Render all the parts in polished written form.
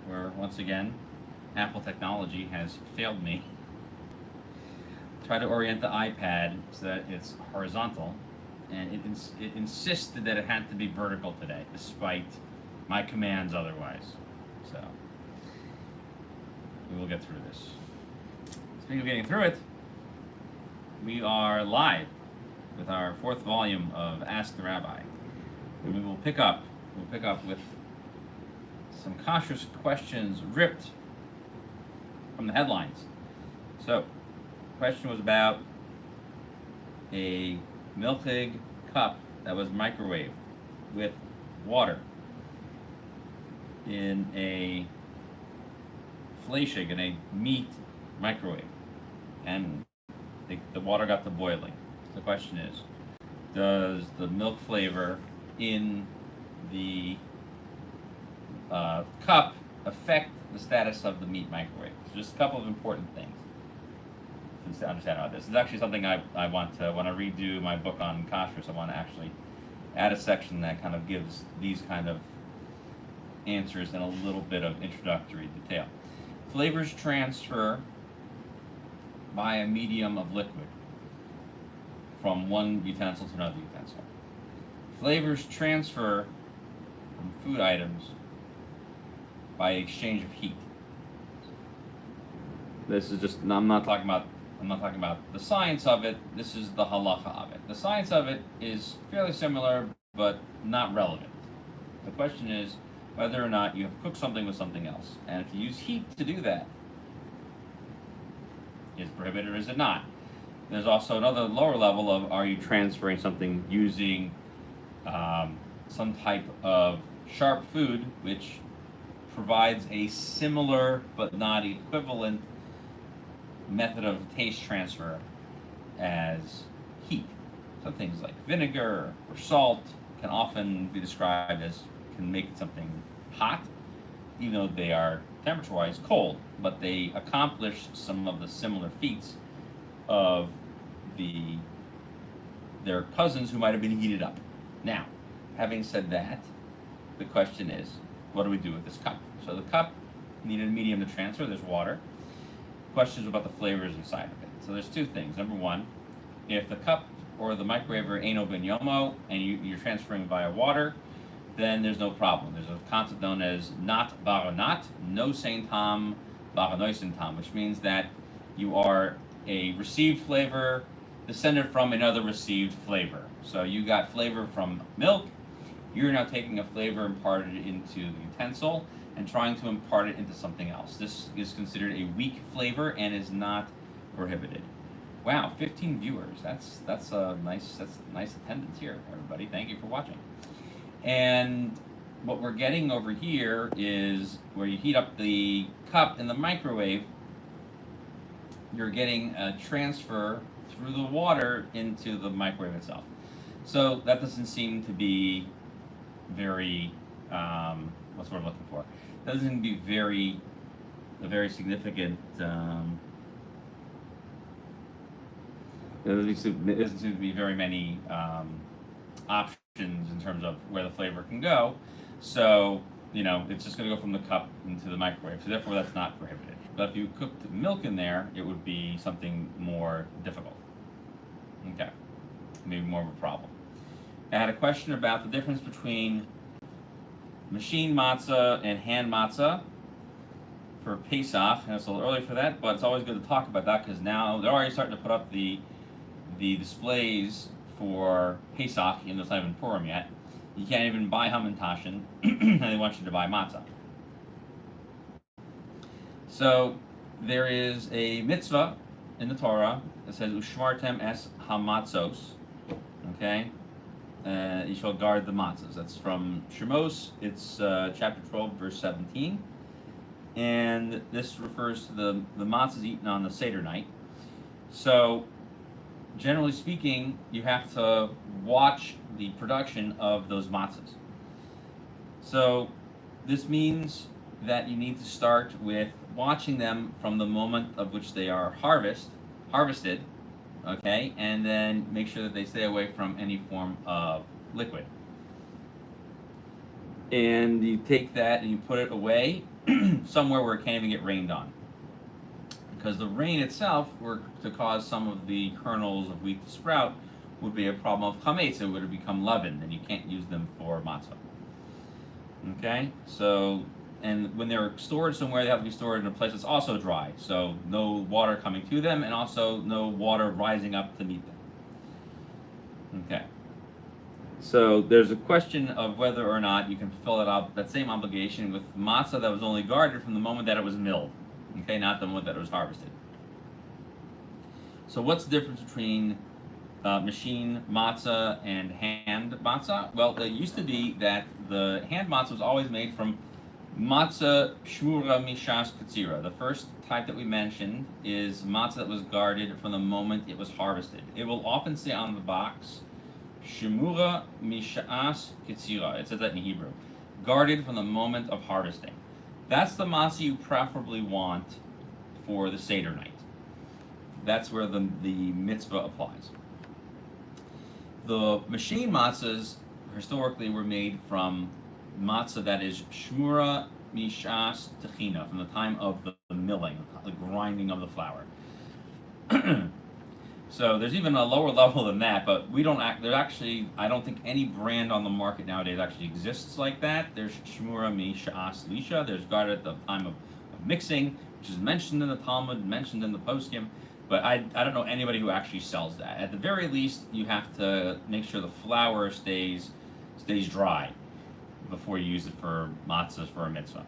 where once again, Apple technology has failed me. Try to orient the iPad so that it's horizontal, and it insisted that it had to be vertical today, despite my commands otherwise. So, we will get through this. Speaking of getting through it, we are live with our 4th volume of Ask the Rabbi. And we'll pick up with some kosher questions ripped from the headlines. So, the question was about a milchig cup that was microwaved with water in a fleshig, in a meat microwave, and the water got to boiling. The question is, does the milk flavor in the cup affect the status of the meat microwave? So just a couple of important things to understand about this. This is actually something I want to, when I redo my book on kosher, so I want to actually add a section that kind of gives these kind of answers in a little bit of introductory detail. Flavors transfer by a medium of liquid from one utensil to another utensil. Flavors transfer from food items by exchange of heat. This is just, I'm not talking about the science of it. This is the halacha of it. The science of it is fairly similar, but not relevant. The question is whether or not you have cooked something with something else. And if you use heat to do that, is it prohibited or is it not? There's also another lower level of, are you transferring something using some type of sharp food which provides a similar but not equivalent method of taste transfer as heat. So things like vinegar or salt can often be described as, can make something hot, even though they are temperature-wise cold, but they accomplish some of the similar feats of their cousins who might have been heated up. Now, having said that, the question is, what do we do with this cup? So the cup needed a medium to transfer. There's water. Questions about the flavors inside of it. So there's two things. Number one, if the cup or the microwaver ain't ben yomo and you're transferring via water, then there's no problem. There's a concept known as not baronat, no saint tam, baranoisin tam, which means that you are a received flavor descended from another received flavor. So you got flavor from milk, you're now taking a flavor imparted into the utensil and trying to impart it into something else. This is considered a weak flavor and is not prohibited. Wow, 15 viewers. That's nice attendance here, everybody. Thank you for watching. And what we're getting over here is where you heat up the cup in the microwave, you're getting a transfer through the water into the microwave itself. So that doesn't seem to be very, what's what I'm looking for? That doesn't seem to be a very significant, there doesn't seem to be very many options in terms of where the flavor can go. So, it's just going to go from the cup into the microwave. So therefore, that's not prohibited. But if you cooked milk in there, it would be something more difficult. Okay, maybe more of a problem. I had a question about the difference between machine matzah and hand matzah for Pesach. And it's a little early for that, but it's always good to talk about that because now they're already starting to put up the displays for Pesach, even though it's not even Purim yet. You can't even buy hamantashen, and they want you to buy matzah. So there is a mitzvah in the Torah that says ushmartem es hamatzos. Okay, you shall guard the matzahs. That's from Shemos. It's chapter 12, verse 17, and this refers to the matzahs eaten on the Seder night. So, generally speaking, you have to watch the production of those matzahs. So, this means that you need to start with watching them from the moment of which they are harvested, okay, and then make sure that they stay away from any form of liquid. And you take that and you put it away somewhere where it can't even get rained on. Because the rain itself were to cause some of the kernels of wheat to sprout would be a problem of chametz. It would have become leavened, and you can't use them for matzah. Okay, so, and when they're stored somewhere, they have to be stored in a place that's also dry, so no water coming to them, and also no water rising up to meet them. Okay, so there's a question of whether or not you can fulfill that same obligation with matzah that was only guarded from the moment that it was milled, okay, not the moment that it was harvested. So what's the difference between machine matzah and hand matzah? Well, it used to be that the hand matzah was always made from matzah shmurah mishas katsira. The first type that we mentioned is matzah that was guarded from the moment it was harvested. It will often say on the box, shmurah mishas katsira. It says that in Hebrew. Guarded from the moment of harvesting. That's the matzah you preferably want for the Seder night. That's where the mitzvah applies. The machine matzahs historically were made from matzah that is shmurah mishas techina, from the time of the milling, the grinding of the flour. So there's even a lower level than that, but I don't think any brand on the market nowadays actually exists like that. There's shmurah mishas lisha. There's guarded at the time of mixing, which is mentioned in the Talmud, mentioned in the poskim. But I don't know anybody who actually sells that. At the very least, you have to make sure the flour stays dry before you use it for matzahs for a mitzvah.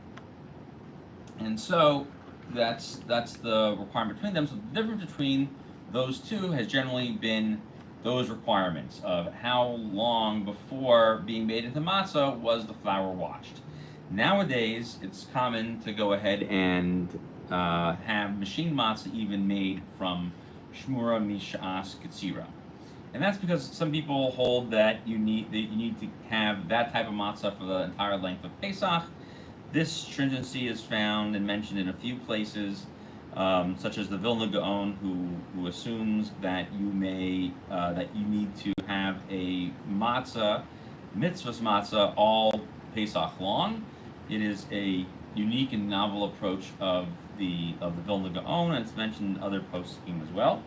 And so that's the requirement between them. So the difference between those two has generally been those requirements of how long before being made into matzah was the flour washed. Nowadays, it's common to go ahead and have machine matzah even made from shmurah mishas katsira. And that's because some people hold that you need to have that type of matzah for the entire length of Pesach. This stringency is found and mentioned in a few places, such as the Vilna Gaon, who assumes that you need to have a matzah, mitzvahs matzah, all Pesach long. It is a unique and novel approach of the Vilna Gaon, and it's mentioned in other poskim as well.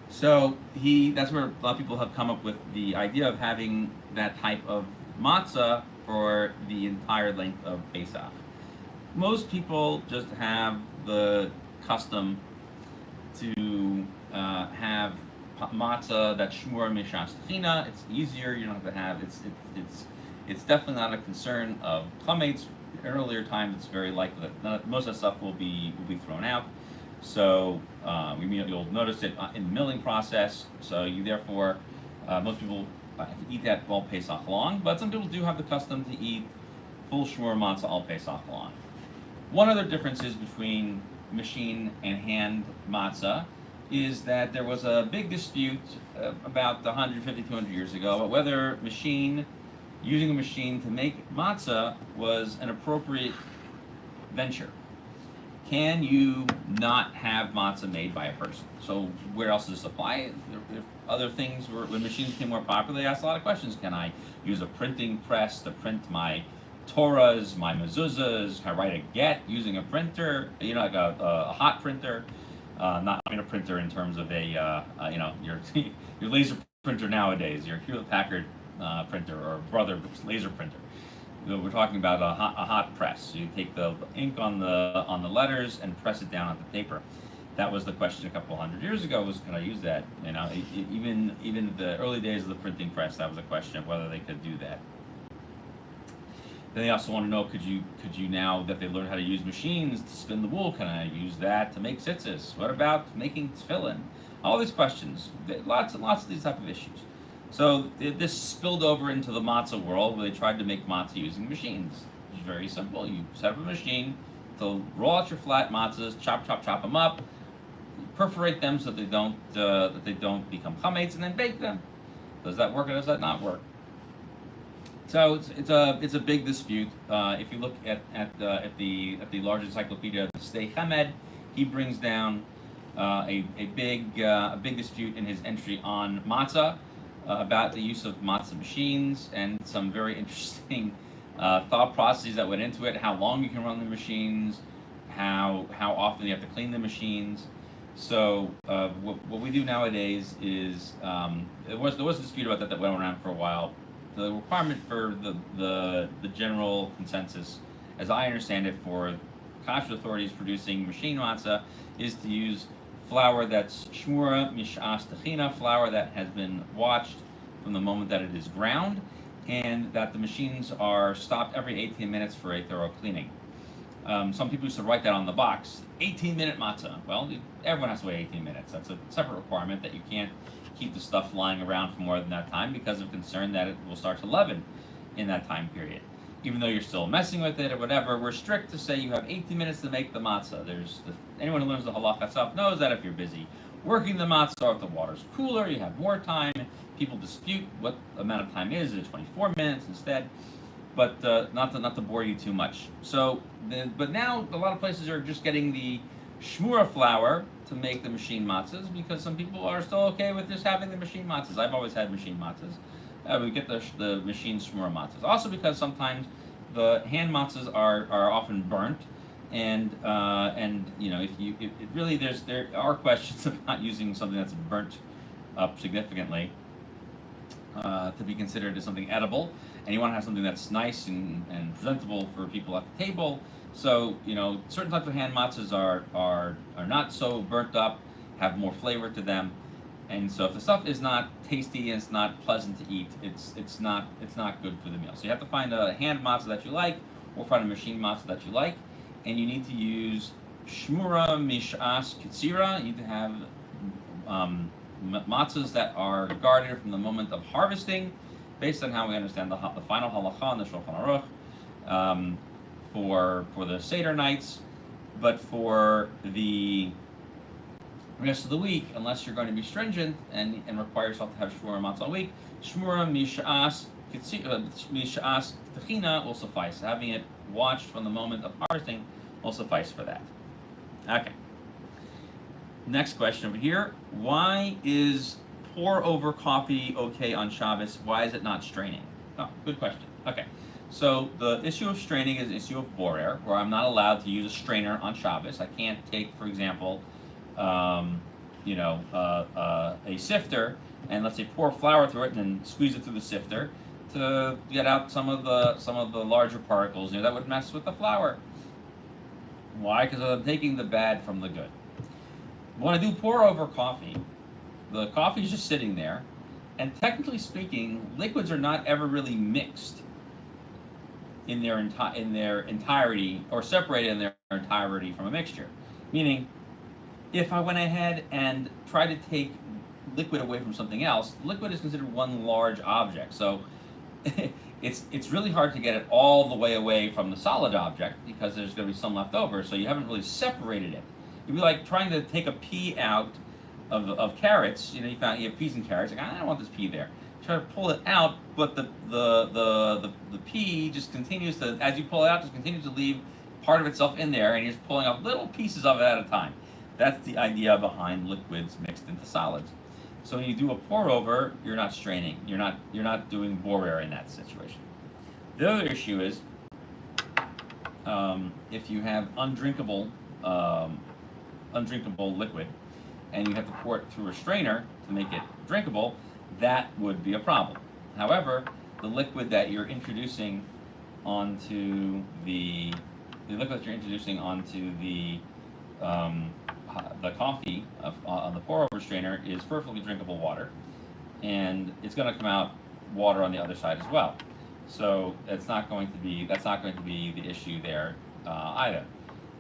So that's where a lot of people have come up with the idea of having that type of matzah for the entire length of Pesach. Most people just have the custom to have matzah that's shmurah mishas techina. It's easier. You don't have to have it's definitely not a concern of chametz. In earlier times, it's very likely that most of that stuff will be thrown out. So you'll notice it in the milling process. So you therefore, most people eat that all Pesach long, but some people do have the custom to eat full shmurah matzah all Pesach long. One other difference between machine and hand matzah is that there was a big dispute about 150, 200 years ago about whether using a machine to make matzah was an appropriate venture. Can you not have matzah made by a person? So where else does this apply? If other things when machines became more popular, they asked a lot of questions. Can I use a printing press to print my Torahs, my mezuzahs? Can I write a get using a printer? Like a hot printer, not a printer in terms of your your laser printer nowadays, your Hewlett Packard printer or Brother laser printer. We're talking about a hot press. So you take the ink on the letters and press it down on the paper. That was the question a couple hundred years ago: was can I use that? Even in the early days of the printing press, that was a question of whether they could do that. Then they also want to know: could you now that they learned how to use machines to spin the wool, can I use that to make tzitzis? What about making tefillin? All these questions, lots of these type of issues. So this spilled over into the matzah world, where they tried to make matzah using machines. It's very simple. You set up a machine to roll out your flat matzahs, chop them up, perforate them so they don't become chametz, and then bake them. Does that work or does that not work? So it's a big dispute. If you look at the large encyclopedia, the Sdei Chemed, he brings down a big dispute in his entry on matzah. About the use of matzah machines and some very interesting thought processes that went into it, how long you can run the machines, how often you have to clean the machines. So what we do nowadays is there was a dispute about that went around for a while. The requirement for the general consensus, as I understand it, for kosher authorities producing machine matzah is to use flour that's shmurah mish'as techina, flour that has been watched from the moment that it is ground, and that the machines are stopped every 18 minutes for a thorough cleaning. Some people used to write that on the box, 18-minute matzah. Well, everyone has to wait 18 minutes. That's a separate requirement, that you can't keep the stuff lying around for more than that time because of concern that it will start to leaven in that time period. Even though you're still messing with it or whatever, we're strict to say you have 18 minutes to make the matzah. Anyone who learns the halakha stuff knows that if you're busy working the matzah, or if the water's cooler, you have more time. People dispute what amount of time is it 24 minutes instead? But not to bore you too much. But now a lot of places are just getting the shmurah flour to make the machine matzahs, because some people are still okay with just having the machine matzahs. I've always had machine matzahs. We get the machine shmurah matzahs. Also because sometimes the hand matzahs are often burnt, and if really there are questions about using something that's burnt up significantly to be considered as something edible, and you want to have something that's nice and presentable for people at the table. So certain types of hand matzahs are not so burnt up, have more flavor to them, and so if the stuff is not tasty and it's not pleasant to eat, it's not good for the meal. So you have to find a hand matzah that you like, or find a machine matzah that you like, and you need to use shmurah mish'as kitzira. You need to have matzahs that are guarded from the moment of harvesting, based on how we understand the final halakha in the Shulchan Aruch, for the Seder nights. But for the rest of the week, unless you're going to be stringent and require yourself to have shmurah matzah all week, shmurah mish'as techina will suffice. Having it watched from the moment of harvesting will suffice for that. Okay. Next question over here. Why is pour over coffee okay on Shabbos? Why is it not straining? Oh, good question. Okay. So the issue of straining is an issue of borer, where I'm not allowed to use a strainer on Shabbos. I can't take, for example, a sifter and, let's say, pour flour through it and then squeeze it through the sifter to get out some of the larger particles. That would mess with the flour. Why? Because I'm taking the bad from the good. When I do pour over coffee, the coffee is just sitting there, and technically speaking, liquids are not ever really mixed in their entirety, or separated in their entirety from a mixture. Meaning, if I went ahead and tried to take liquid away from something else, liquid is considered one large object. So it's really hard to get it all the way away from the solid object, because there's going to be some left over. So you haven't really separated it. It'd be like trying to take a pea out of carrots. You have peas and carrots. Like, I don't want this pea there. Try to pull it out, but the pea just continues to, as you pull it out, just continues to leave part of itself in there, and you're just pulling off little pieces of it at a time. That's the idea behind liquids mixed into solids. So when you do a pour over, you're not straining. You're not doing borer in that situation. The other issue is if you have undrinkable liquid, and you have to pour it through a strainer to make it drinkable, that would be a problem. However, the liquid that you're introducing onto the coffee on the pour over strainer is perfectly drinkable water, and it's going to come out water on the other side as well. So that's not going to be the issue there either.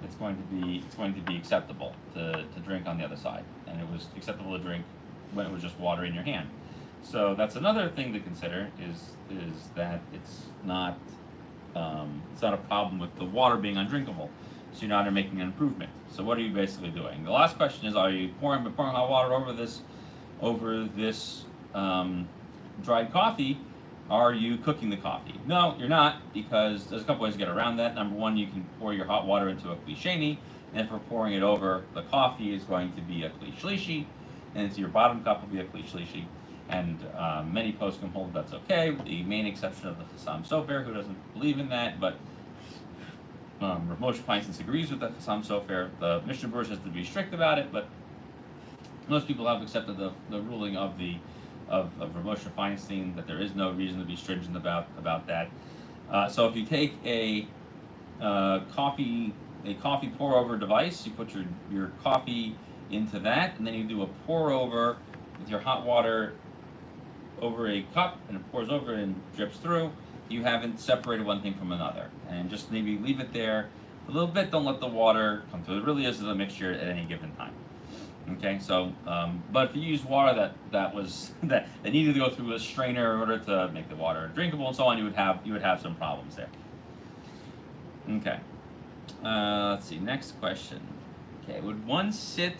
It's going to be acceptable to drink on the other side, and it was acceptable to drink when it was just water in your hand. So that's another thing to consider, is that it's not a problem with the water being undrinkable. So you're not making an improvement. So what are you basically doing? The last question is: are you pouring hot water over this dried coffee? Are you cooking the coffee? No, you're not, because there's a couple ways to get around that. Number one, you can pour your hot water into a kli sheni, and for pouring it over the coffee is going to be a kli shlishi, and into your bottom cup will be a kli shlishi. and many poskim hold that's okay, with the main exception of the Chassam Sofer, who doesn't believe in that, but Rav Moshe Feinstein agrees with the Chassam Sofer. The Mishnah Berurah has to be strict about it, but most people have accepted the ruling of Rav Moshe Feinstein that there is no reason to be stringent about that. So if you take a coffee pour over device, you put your coffee into that, and then you do a pour over with your hot water over a cup, and it pours over and drips through. You haven't separated one thing from another, and just maybe leave it there a little bit. Don't let the water come through. It really is a mixture at any given time. Okay, so but if you use water that needed to go through a strainer in order to make the water drinkable and so on, you would have some problems there. Okay, let's see. Next question. Okay, would one sit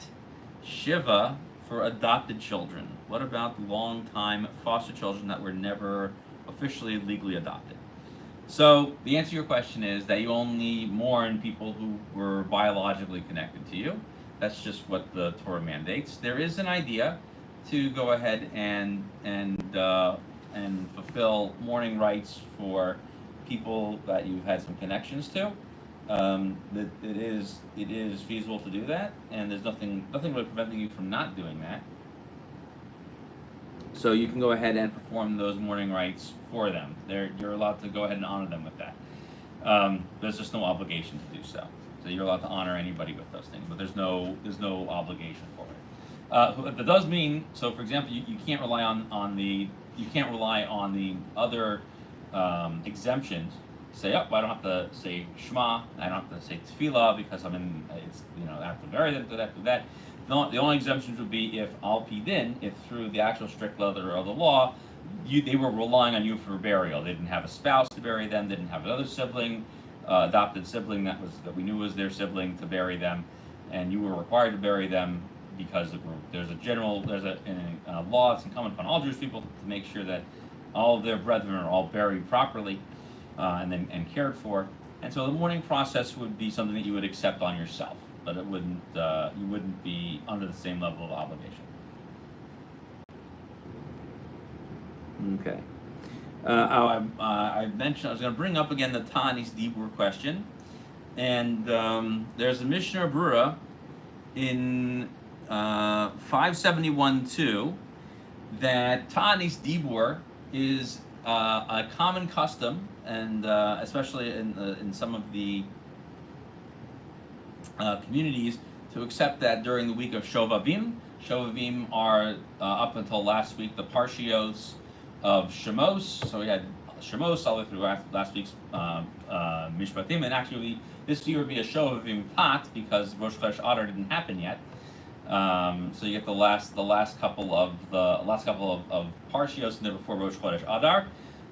shiva for adopted children? What about long-time foster children that were never officially legally adopted? So the answer to your question is that you only mourn people who were biologically connected to you. That's just what the Torah mandates. There is an idea to go ahead and fulfill mourning rites for people that you've had some connections to. That it is feasible to do that, and there's nothing really preventing you from not doing that. So you can go ahead and perform those mourning rites for them. You're allowed to go ahead and honor them with that. There's just no obligation to do so. So you're allowed to honor anybody with those things, but there's no obligation for it. That does mean, so for example, you can't rely on the other exemptions. Say, I don't have to say shema, I don't have to say tefillah because I have to bury them, do that. The only exemptions would be if al pi din, if through the actual strict letter of the law, they were relying on you for burial. They didn't have a spouse to bury them, they didn't have another sibling, adopted sibling that we knew was their sibling to bury them, and you were required to bury them because there's a law that's incumbent upon all Jewish people to make sure that all of their brethren are all buried properly and cared for. And so the mourning process would be something that you would accept on yourself, but it wouldn't you wouldn't be under the same level of obligation. Okay. I mentioned I was going to bring up again the Ta'anis Dibur question, and there's a Mishnah Berurah in 571-2 that Ta'anis Dibur is a common custom, and especially in some of the communities, to accept that during the week of Shovavim. Shovavim are up until last week the Parshios of Shemos. So we had Shemos all the way through last week's Mishpatim, and actually this year would be a Shovavim Tat because Rosh Chodesh Adar didn't happen yet. So you get the last couple of Parshios in there before Rosh Chodesh Adar.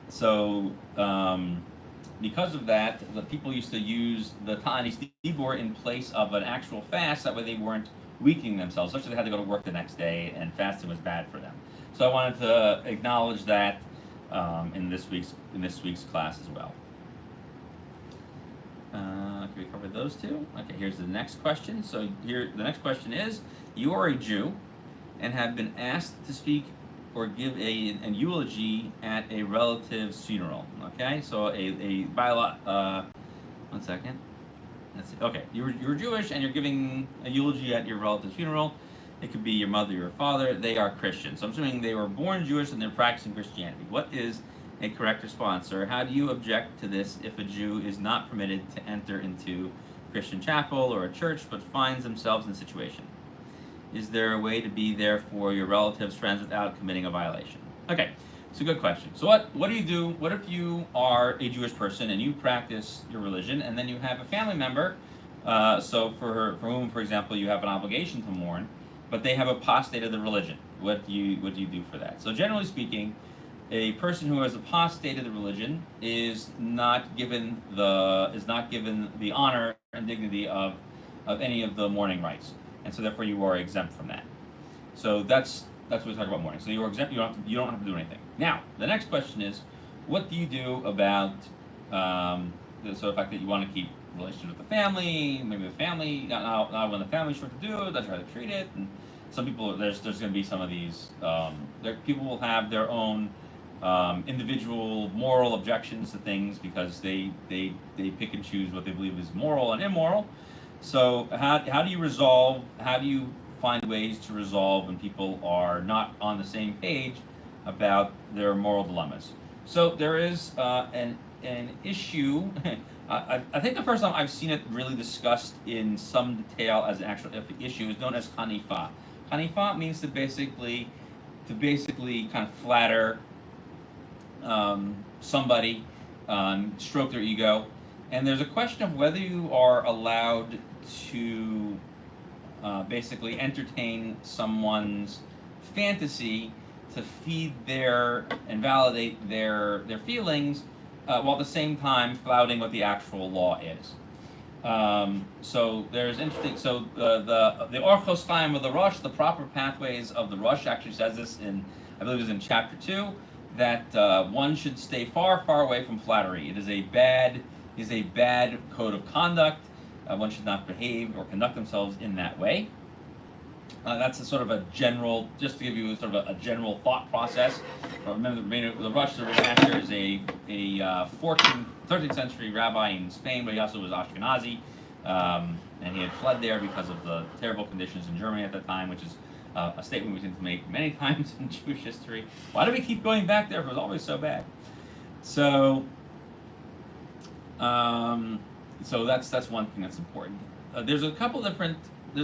So because of that, the people used to use the Ta'anis Dibur in place of an actual fast. That way they weren't weakening themselves, such that they had to go to work the next day, and fasting was bad for them. So I wanted to acknowledge that in this week's class as well. Can we cover those two? Okay, here's the next question. So the next question is: you are a Jew and have been asked to speak or give an eulogy at a relative's funeral. Okay, so one second. That's it. Okay, you're Jewish and you're giving a eulogy at your relative's funeral. It could be your mother, your father. They are Christian. So I'm assuming they were born Jewish and they're practicing Christianity. What is a correct response, or how do you object to this if a Jew is not permitted to enter into Christian chapel or a church but finds themselves in a situation? Is there a way to be there for your relatives, friends without committing a violation? Okay, it's a good question. So what do you do? What if you are a Jewish person and you practice your religion, and then you have a family member, so for whom, for example, you have an obligation to mourn, but they have apostated the religion? What do you do for that? So generally speaking, a person who has apostated the religion is not given the honor and dignity of any of the mourning rites, and so therefore you are exempt from that. So that's what we talk about mourning. So you are exempt. You don't have to do anything. Now the next question is, what do you do about the fact that you want to keep relations with the family? Maybe the family not when the family's short to do. That's how to treat it. And some people, there's going to be some of these. People will have their own individual moral objections to things because they pick and choose what they believe is moral and immoral. So how do you resolve? How do you find ways to resolve when people are not on the same page about their moral dilemmas? So there is an issue. I think the first time I've seen it really discussed in some detail as an actual issue is known as hanifa. Hanifa means to basically kind of flatter somebody, stroke their ego, and there's a question of whether you are allowed to basically entertain someone's fantasy to feed and validate their feelings, while at the same time flouting what the actual law is. So there's interesting. So the Orchos Chaim of the Rosh, the proper pathways of the Rosh, actually says this in, I believe, it's in chapter 2, that one should stay far away from flattery. It is a bad code of conduct. One should not behave or conduct themselves in that way. That's a sort of a general, just to give you sort of a general thought process. Remember, the Rosh, the Master, is a 13th century rabbi in Spain, but he also was Ashkenazi, and he had fled there because of the terrible conditions in Germany at that time, which is a statement we tend to make many times in Jewish history. Why do we keep going back there if it was always so bad? So, so that's one thing that's important. There's a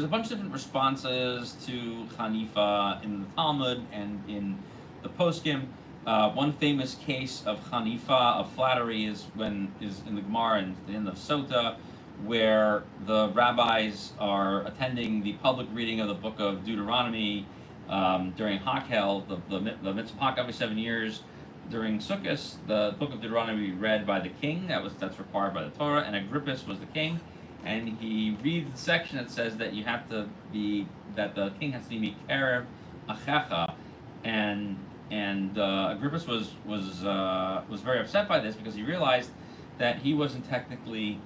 bunch of different responses to Hanifa in the Talmud and in the Poskim. One famous case of Hanifa, of flattery, is in the Gemara and in the Sota, where the rabbis are attending the public reading of the book of Deuteronomy during Hakel, the mitzvah Hakel every 7 years. During Sukkot, the book of Deuteronomy read by the king. That's required by the Torah, and Agrippus was the king. And he reads the section that says that that the king has to be mikarev achecha, and Agrippus was very upset by this because he realized that he wasn't technically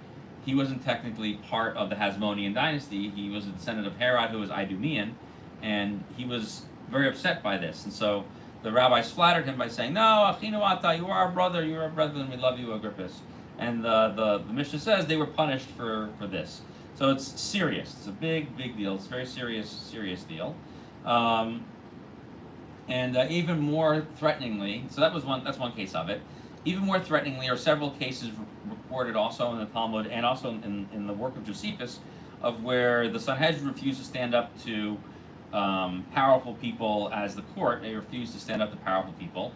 part of the Hasmonean dynasty. He was a descendant of Herod, who was Idumean, and he was very upset by this. And so the rabbis flattered him by saying, "No, achinu ata, you are our brother, and we love you, Agrippus." And the Mishnah says they were punished for this. So it's serious. It's a big deal. It's a very serious deal. And even more threateningly, so that's one case of it. Even more threateningly are several cases recorded also in the Talmud and also in the work of Josephus, of where the Sanhedrin refused to stand up to powerful people as the court. They refused to stand up to powerful people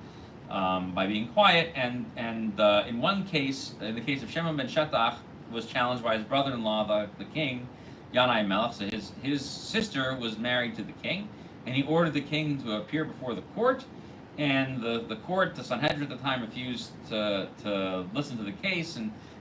by being quiet, and in one case, in the case of Shimon ben Shetach, was challenged by his brother-in-law, the king, Yanai Melech. So his sister was married to the king, and he ordered the king to appear before the court, and the court, the Sanhedrin at the time, refused to listen to the case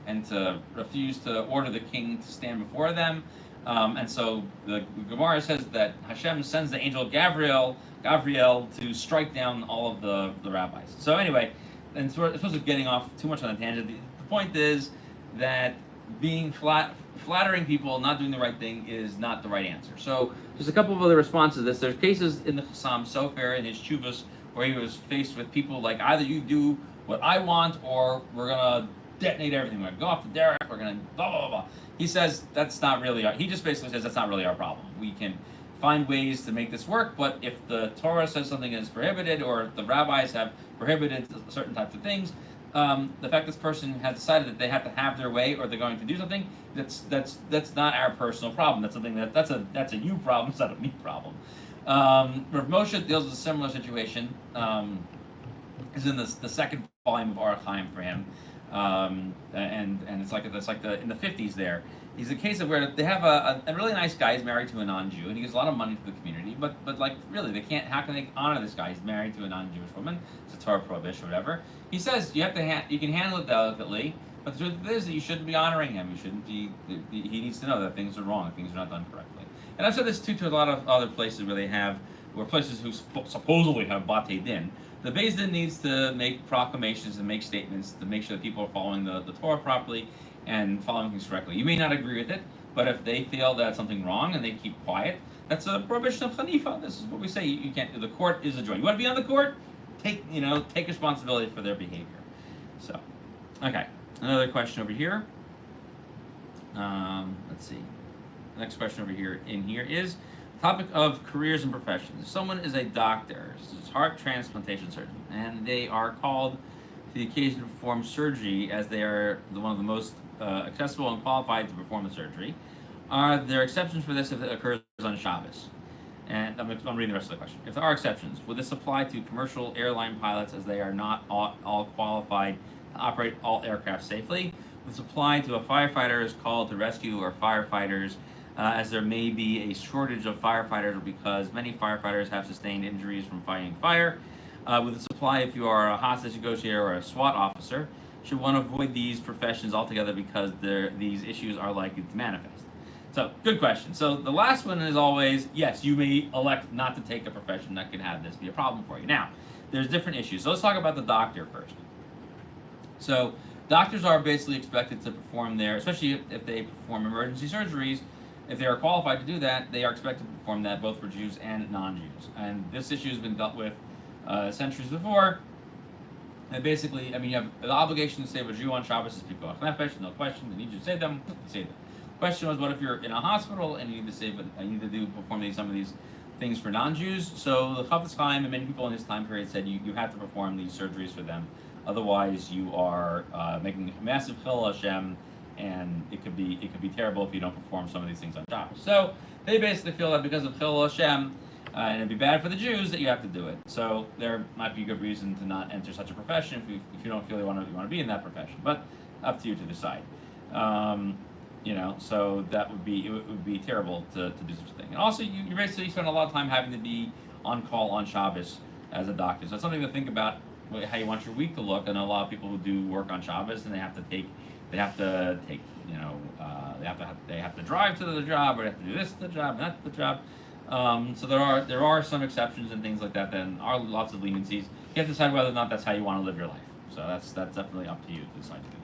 and to refuse to order the king to stand before them. And so the Gemara says that Hashem sends the angel Gabriel to strike down all of the rabbis. So anyway, and so we're supposed to be getting off too much on a tangent. The point is that being flattering people, not doing the right thing, is not the right answer. So there's a couple of other responses to this. There's cases in the Chassam Sofer in his Chuvas where he was faced with people like, either you do what I want or we're gonna detonate everything. We're gonna go off the derech. We're gonna blah blah blah. He says that's not really he just basically says that's not really our problem. We can find ways to make this work, but if the Torah says something is prohibited, or if the rabbis have prohibited certain types of things, the fact this person has decided that they have to have their way or they're going to do something, that's not our personal problem. That's something that's a you problem. It's not a me problem. Rav Moshe deals with a similar situation. Is in the second volume of Orach Chaim for him. And it's like in the 50s there. He's a case of where they have a really nice guy. He's married to a non-Jew, and he gives a lot of money to the community. But like really, they can't. How can they honor this guy? He's married to a non-Jewish woman. It's a Torah prohibition or whatever. He says you have to. You can handle it delicately, but the truth is that you shouldn't be honoring him. You shouldn't be. He needs to know that things are wrong. Things are not done correctly. And I've said this too to a lot of other places where places who supposedly have batei din. The Beis Din needs to make proclamations and make statements to make sure that people are following the Torah properly and following things correctly. You may not agree with it, but if they feel that something wrong and they keep quiet, That's a prohibition of Hanifa. This is what we say. You can't. The court is a joint. You want to be on the court? Take responsibility for their behavior. So, okay. Another question over here. Let's see. Next question over here is topic of careers and professions. If someone is a doctor, this is heart transplantation surgeon, and they are called to the occasion to perform surgery as they are one of the most accessible and qualified to perform the surgery. Are there exceptions for this if it occurs on Shabbos? And I'm reading the rest of the question. If there are exceptions, would this apply to commercial airline pilots as they are not all qualified to operate all aircraft safely? Would this apply to a firefighter is called to rescue or firefighters as there may be a shortage of firefighters because many firefighters have sustained injuries from fighting fire? Would this apply if you are a hostage negotiator or a SWAT officer? Should one avoid these professions altogether because these issues are likely to manifest? So, good question. So, the last one is always, yes, you may elect not to take a profession that could have this be a problem for you. Now, there's different issues. So, let's talk about the doctor first. So, doctors are basically expected to perform especially if they perform emergency surgeries, if they are qualified to do that, they are expected to perform that both for Jews and non-Jews. And this issue has been dealt with centuries before. And basically, you have the obligation to save a Jew on Shabbos is pikuach nefesh, no question. They need you to save them, you save them. Question was, what if you're in a hospital and you need to perform some of these things for non-Jews? So the Chafetz Chaim and many people in this time period said you have to perform these surgeries for them. Otherwise, you are making a massive chil Hashem, and it could be terrible if you don't perform some of these things on Shabbos. So they basically feel that because of chil Hashem, and it'd be bad for the Jews that you have to do it. So there might be a good reason to not enter such a profession if you don't feel you want to be in that profession. But up to you to decide. So it would be terrible to do such a thing. And also, you basically spend a lot of time having to be on call on Shabbos as a doctor. So it's something to think about how you want your week to look. And a lot of people who do work on Shabbos and they have to drive to the job, or they have to do this to the job, and that to the job. So there are some exceptions and things like that. Then are lots of leniencies. You have to decide whether or not that's how you want to live your life. So that's definitely up to you to decide to do that.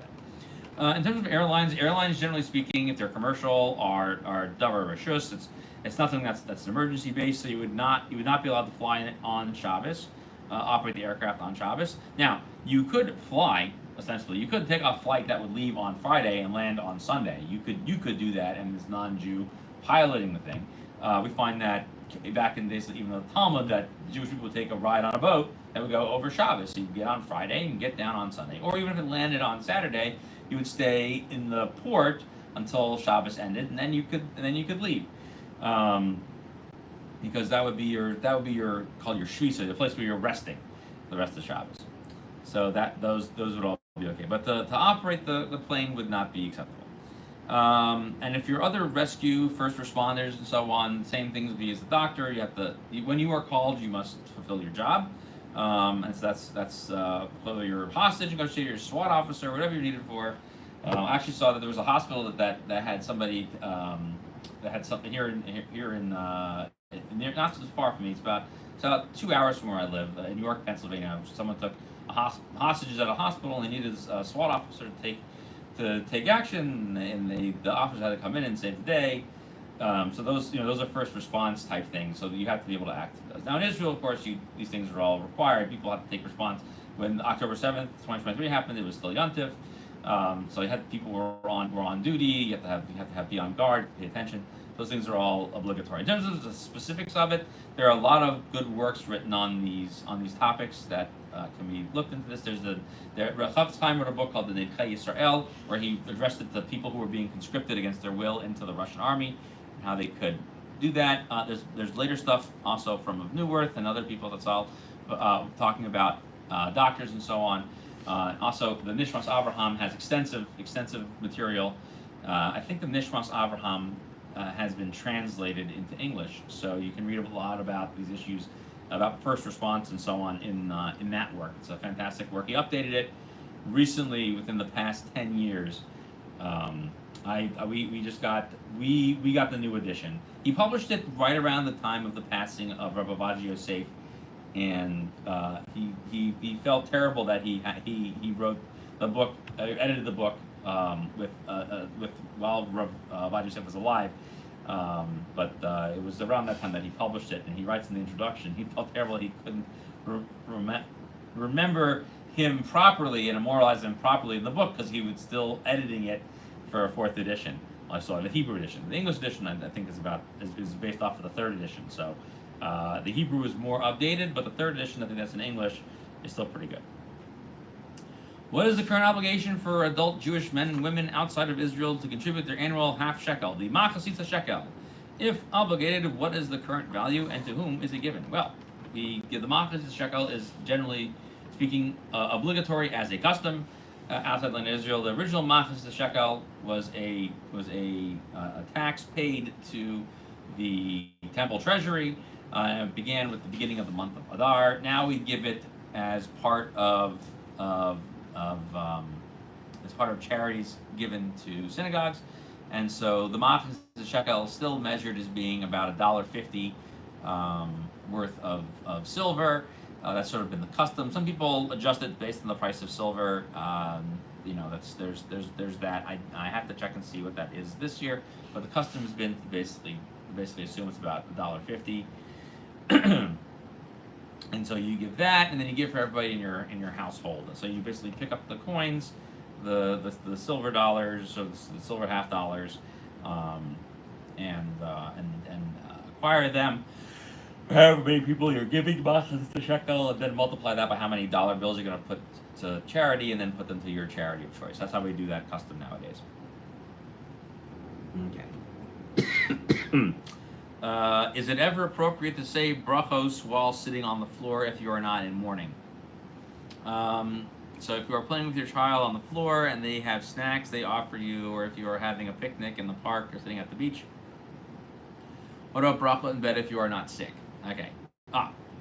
In terms of airlines, generally speaking, if they're commercial, are davar reshus. It's nothing that's emergency based. So you would not be allowed to fly on Shabbos, operate the aircraft on Shabbos. Now you could fly. Essentially, you could take a flight that would leave on Friday and land on Sunday. You could do that, and it's non-Jew piloting the thing. We find that back in days, even the Talmud, that Jewish people would take a ride on a boat that would go over Shabbos. So you get on Friday and get down on Sunday, or even if it landed on Saturday, you would stay in the port until Shabbos ended, and then you could leave, because that would be your called your shvisa, the place where you're resting the rest of Shabbos. So those would all be okay, but to operate the plane would not be acceptable. And if you're other rescue, first responders, and so on, same things would be as a doctor. You have to, when you are called, you must fulfill your job. And so that's whether you're a hostage negotiator, you're a SWAT officer, whatever you're needed for. I actually saw that there was a hospital that had somebody that had something here in not so far from me. It's about 2 hours from where I live in York, Pennsylvania. Someone took hostages at a hospital, and they needed a SWAT officer to take action, and the officer had to come in and save the day. So those are first response type things. So you have to be able to act. Now in Israel, of course, these things are all required. People have to take response. When October 7th, 2023 happened, it was still Yontif. So you had people who were on duty. You have to be on guard, pay attention. Those things are all obligatory. In terms of the specifics of it, there are a lot of good works written on these topics that can be looked into. There's the Chafetz Chaim wrote a book called the Nedchei Yisrael, where he addressed it to people who were being conscripted against their will into the Russian army, and how they could do that. There's later stuff also from Neuwirth and other people that's all talking about doctors and so on. Also, the Nishmas Avraham has extensive material. I think the Nishmas Avraham has been translated into English, so you can read a lot about these issues, about first response and so on in that work. It's a fantastic work. He updated it recently within the past 10 years. We got the new edition. He published it right around the time of the passing of Rabbi Ovadia Yosef, and he felt terrible that he wrote the book, edited the book while Rabbi Ovadia Yosef was alive. But it was around that time that he published it, and he writes in the introduction, he felt terrible he couldn't remember him properly and immortalize him properly in the book because he was still editing it for a fourth edition. I saw the Hebrew edition. The English edition, I think, is based off of the third edition. So the Hebrew is more updated, but the third edition, I think that's in English, is still pretty good. What is the current obligation for adult Jewish men and women outside of Israel to contribute their annual half shekel, the machasitza shekel? If obligated, what is the current value and to whom is it given? Well, the machasitza shekel is generally speaking obligatory as a custom outside land Israel. The original machasitza shekel was a tax paid to the temple treasury. It began with the beginning of the month of Adar. Now we give it as part of charities given to synagogues, and so the machas shekel is still measured as being about $1.50 worth of silver. That's sort of been the custom. Some people adjust it based on the price of silver. There's that. I have to check and see what that is this year, but the custom has been to basically assume it's about $1.50. And so you give that, and then you give for everybody in your household. So you basically pick up the coins, the silver dollars, or the silver half dollars, and acquire them. However many people you're giving the shekel, and then multiply that by how many dollar bills you're going to put to charity, and then put them to your charity of choice. That's how we do that custom nowadays. Okay. Is it ever appropriate to say brachos while sitting on the floor if you are not in mourning? So if you are playing with your child on the floor and they have snacks they offer you, or if you are having a picnic in the park or sitting at the beach, what about bracha in bed if you are not sick? Okay.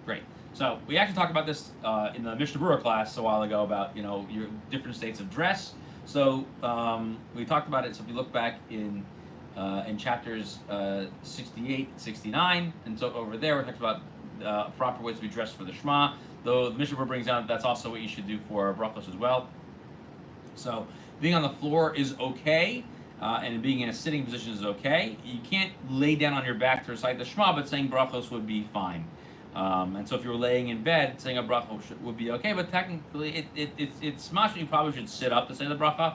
Great. So we actually talked about this in the Mishnah Berurah class a while ago about your different states of dress. So we talked about it. So if you look back in chapters 68, 69, and so over there we talked about proper ways to be dressed for the Shema. Though the Mishnah Berurah brings out that's also what you should do for brachos as well. So being on the floor is okay, and being in a sitting position is okay. You can't lay down on your back to recite the Shema, but saying brachos would be fine. And so if you were laying in bed, saying a bracha would be okay, but technically it's mashma you probably should sit up to say the bracha.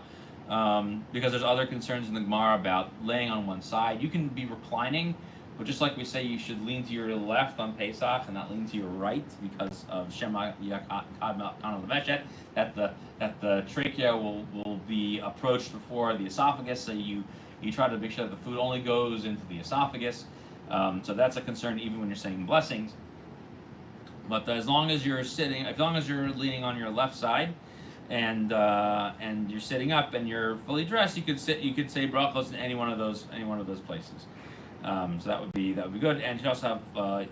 Because there's other concerns in the Gemara about laying on one side. You can be reclining, but just like we say, you should lean to your left on Pesach and not lean to your right because of Shema Yakad Leveshet, that the trachea will be approached before the esophagus. So you try to make sure that the food only goes into the esophagus. So that's a concern even when you're saying blessings. But as long as you're leaning on your left side, and you're sitting up and you're fully dressed, you could say brachos in any one of those places. So that would be good. And you also have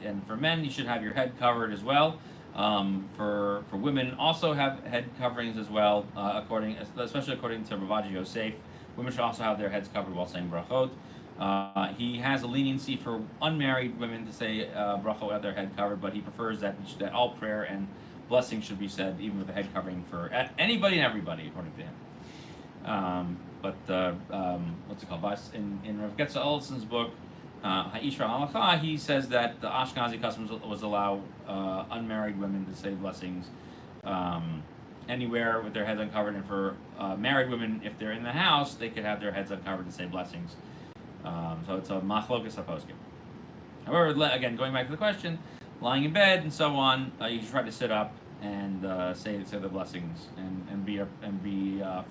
and for men you should have your head covered as well. For women also have head coverings as well, especially according to Rabbi Yosef. Women should also have their heads covered while saying brachot. He has a leniency for unmarried women to say brachot without their head covered, but he prefers that all prayer and blessing should be said even with a head covering for anybody and everybody, according to him. What's it called? In Rav Getzah Ellison's book, Ha'ishra Halacha, he says that the Ashkenazi customs was allow unmarried women to say blessings anywhere with their heads uncovered, and for married women, if they're in the house, they could have their heads uncovered to say blessings. So it's a machlokas haposkim. However, again, going back to the question, lying in bed and so on, you should try to sit up and say the blessings and be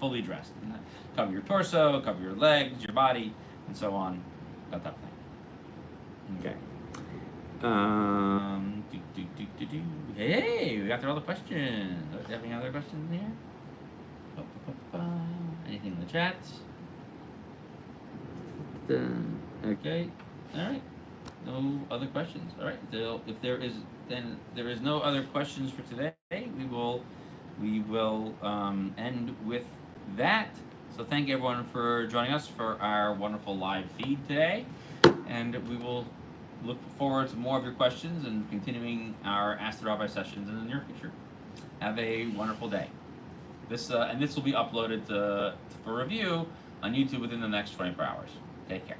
fully dressed. And cover your torso, cover your legs, your body, and so on. That type of thing. Okay. Hey, we got through all the questions. Do you have any other questions in here? Anything in the chat? Okay. All right. No other questions. All right. If there is no other questions for today, we will end with that. So thank everyone for joining us for our wonderful live feed today, and we will look forward to more of your questions and continuing our Ask the Rabbi sessions in the near future. Have a wonderful day. This will be uploaded for review on YouTube within the next 24 hours. Take care.